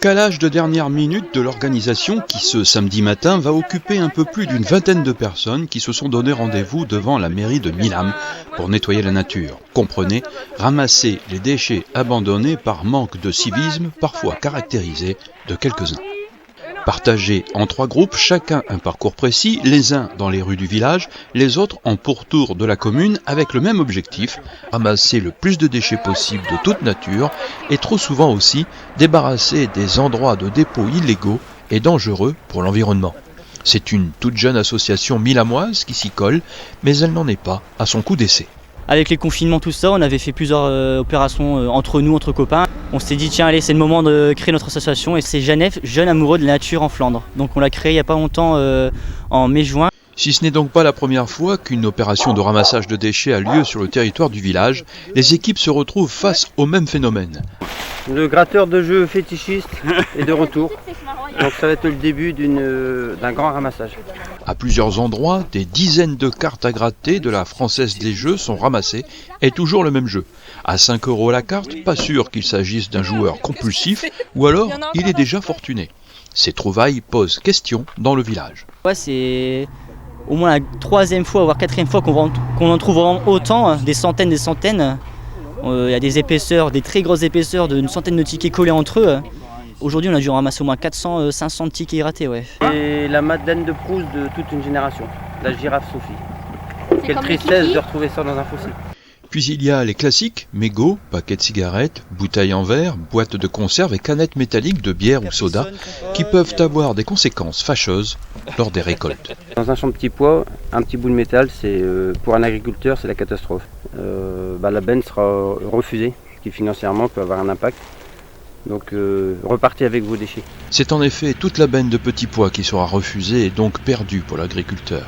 Calage de dernière minute de l'organisation qui, ce samedi matin, va occuper un peu plus d'une vingtaine de personnes qui se sont donné rendez-vous devant la mairie de Milam pour nettoyer la nature. Comprenez, ramasser les déchets abandonnés par manque de civisme, parfois caractérisé, de quelques-uns. Partagés en 3 groupes, chacun un parcours précis, les uns dans les rues du village, les autres en pourtour de la commune avec le même objectif, ramasser le plus de déchets possible de toute nature et trop souvent aussi débarrasser des endroits de dépôt illégaux et dangereux pour l'environnement. C'est une toute jeune association milamoise qui s'y colle, mais elle n'en est pas à son coup d'essai. Avec les confinements, tout ça, on avait fait plusieurs opérations entre nous, entre copains. On s'est dit, tiens, allez, c'est le moment de créer notre association. Et c'est Janef, jeune amoureux de la nature en Flandre. Donc on l'a créé il n'y a pas longtemps, en mai-juin. Si ce n'est donc pas la première fois qu'une opération de ramassage de déchets a lieu sur le territoire du village, les équipes se retrouvent face au même phénomène. Le gratteur de jeux fétichiste est de retour. Donc ça va être le début d'un grand ramassage. À plusieurs endroits, des dizaines de cartes à gratter de la Française des Jeux sont ramassées, et toujours le même jeu. À 5 € la carte, pas sûr qu'il s'agisse d'un joueur compulsif, ou alors il est déjà fortuné. Ces trouvailles posent question dans le village. Ouais, c'est au moins la 3e fois, voire 4e fois qu'on en trouve vraiment autant, des centaines. Il y a des épaisseurs, des très grosses épaisseurs d'une centaine de tickets collés entre eux. Aujourd'hui, on a dû ramasser au moins 400-500 tickets grattés. Ouais. C'est la Madeleine de Proust de toute une génération, la girafe Sophie. Quelle tristesse de retrouver ça dans un fossile. Puis il y a les classiques, mégots, paquets de cigarettes, bouteilles en verre, boîtes de conserve et canettes métalliques de bière ou soda qui peuvent avoir des conséquences fâcheuses lors des récoltes. Dans un champ de petits pois, un petit bout de métal, pour un agriculteur, c'est la catastrophe. La benne sera refusée, ce qui financièrement peut avoir un impact. Donc repartez avec vos déchets. C'est en effet toute la benne de petits pois qui sera refusée et donc perdue pour l'agriculteur.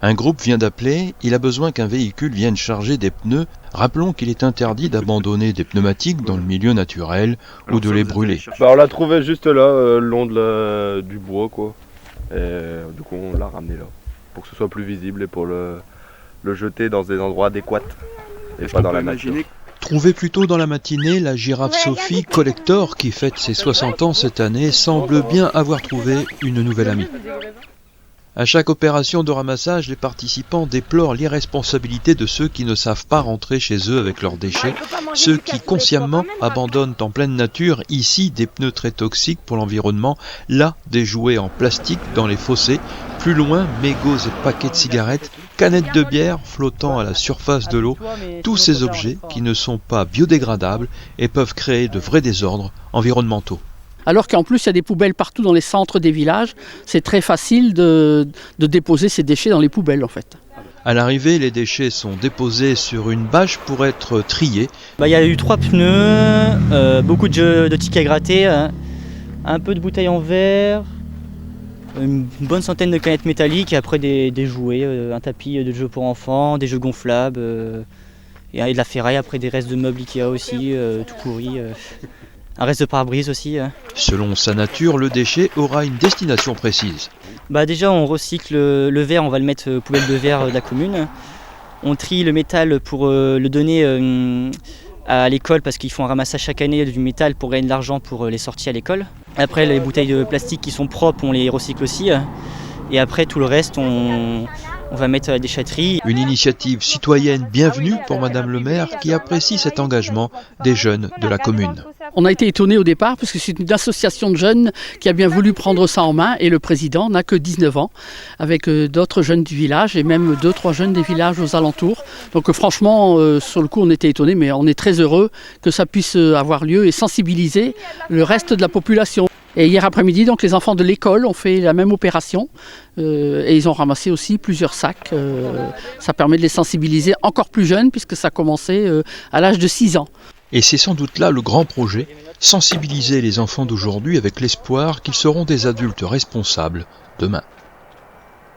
Un groupe vient d'appeler, il a besoin qu'un véhicule vienne charger des pneus. Rappelons qu'il est interdit d'abandonner des pneumatiques dans le milieu naturel ou de les brûler. On l'a trouvé juste là, le long du bois, quoi. Et du coup on l'a ramené là, pour que ce soit plus visible et pour le jeter dans des endroits adéquats et pas dans la nature. Trouvée plus tôt dans la matinée, la girafe Sophie, collector qui fête ses 60 ans cette année, semble bien avoir trouvé une nouvelle amie. À chaque opération de ramassage, les participants déplorent l'irresponsabilité de ceux qui ne savent pas rentrer chez eux avec leurs déchets, ceux qui consciemment abandonnent en pleine nature, ici des pneus très toxiques pour l'environnement, là des jouets en plastique dans les fossés, plus loin mégots et paquets de cigarettes, canettes de bière flottant à la surface de l'eau, tous ces objets qui ne sont pas biodégradables et peuvent créer de vrais désordres environnementaux. Alors qu'en plus, il y a des poubelles partout dans les centres des villages. C'est très facile de déposer ces déchets dans les poubelles, en fait. À l'arrivée, les déchets sont déposés sur une bâche pour être triés. Il y a eu 3 pneus, beaucoup de tickets à gratter, un peu de bouteilles en verre, une bonne centaine de canettes métalliques et après des jouets, un tapis de jeux pour enfants, des jeux gonflables, et de la ferraille, après des restes de meubles Ikea aussi, tout pourri. Un reste de pare-brise aussi. Selon sa nature, le déchet aura une destination précise. Déjà, on recycle le verre, on va le mettre poubelle de verre de la commune. On trie le métal pour le donner à l'école parce qu'ils font un ramassage chaque année du métal pour gagner de l'argent pour les sorties à l'école. Après, les bouteilles de plastique qui sont propres, on les recycle aussi. Et après, tout le reste, on va mettre à la déchetterie. Une initiative citoyenne bienvenue pour Madame le maire qui apprécie cet engagement des jeunes de la commune. On a été étonnés au départ parce que c'est une association de jeunes qui a bien voulu prendre ça en main et le président n'a que 19 ans avec d'autres jeunes du village et même 2-3 jeunes des villages aux alentours. Donc franchement, sur le coup, on était étonnés, mais on est très heureux que ça puisse avoir lieu et sensibiliser le reste de la population. Et hier après-midi, donc les enfants de l'école ont fait la même opération et ils ont ramassé aussi plusieurs sacs. Ça permet de les sensibiliser encore plus jeunes puisque ça a commencé à l'âge de 6 ans. Et c'est sans doute là le grand projet, sensibiliser les enfants d'aujourd'hui avec l'espoir qu'ils seront des adultes responsables demain.